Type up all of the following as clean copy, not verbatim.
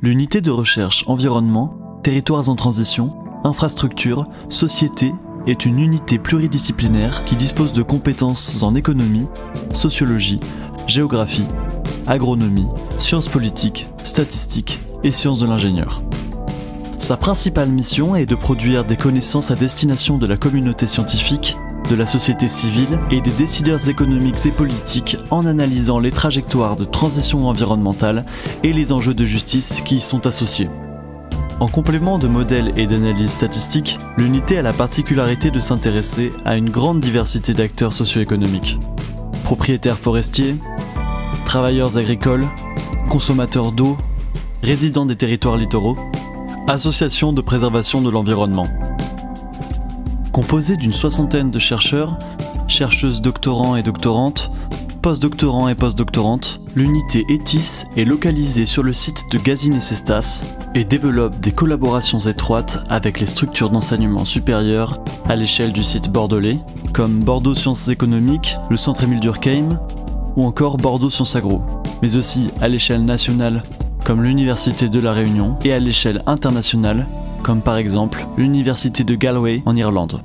L'unité de recherche environnement, territoires en transition, infrastructures, société est une unité pluridisciplinaire qui dispose de compétences en économie, sociologie, géographie, agronomie, sciences politiques, statistiques et sciences de l'ingénieur. Sa principale mission est de produire des connaissances à destination de la communauté scientifique, de la société civile et des décideurs économiques et politiques en analysant les trajectoires de transition environnementale et les enjeux de justice qui y sont associés. En complément de modèles et d'analyses statistiques, l'unité a la particularité de s'intéresser à une grande diversité d'acteurs socio-économiques. Propriétaires forestiers, travailleurs agricoles, consommateurs d'eau, résidents des territoires littoraux, associations de préservation de l'environnement. Composée d'une soixantaine de chercheurs, chercheuses doctorants et doctorantes, postdoctorants et postdoctorantes, l'unité ETIS est localisée sur le site de Gazines-Cestas et développe des collaborations étroites avec les structures d'enseignement supérieur à l'échelle du site bordelais, comme Bordeaux Sciences Économiques, le Centre Émile Durkheim ou encore Bordeaux Sciences Agro, mais aussi à l'échelle nationale comme l'Université de La Réunion et à l'échelle internationale comme par exemple l'Université de Galway en Irlande.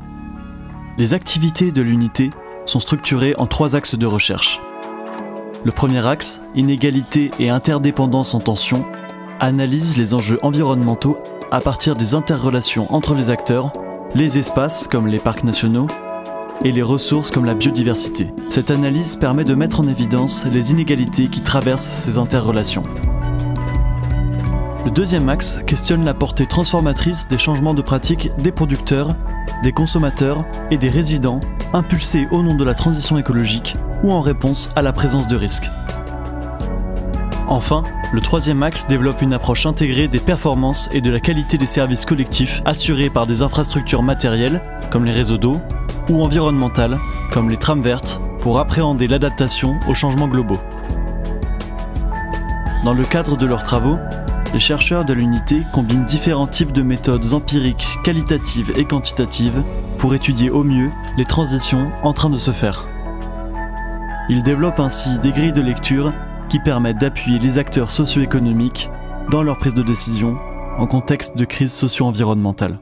Les activités de l'unité sont structurées en 3 axes de recherche. Le premier axe, inégalité et interdépendance en tension, analyse les enjeux environnementaux à partir des interrelations entre les acteurs, les espaces comme les parcs nationaux et les ressources comme la biodiversité. Cette analyse permet de mettre en évidence les inégalités qui traversent ces interrelations. Le deuxième axe questionne la portée transformatrice des changements de pratiques des producteurs, des consommateurs et des résidents impulsés au nom de la transition écologique ou en réponse à la présence de risques. Enfin, le troisième axe développe une approche intégrée des performances et de la qualité des services collectifs assurés par des infrastructures matérielles comme les réseaux d'eau ou environnementales comme les trames vertes pour appréhender l'adaptation aux changements globaux. Dans le cadre de leurs travaux, les chercheurs de l'unité combinent différents types de méthodes empiriques, qualitatives et quantitatives pour étudier au mieux les transitions en train de se faire. Ils développent ainsi des grilles de lecture qui permettent d'appuyer les acteurs socio-économiques dans leur prise de décision en contexte de crise socio-environnementale.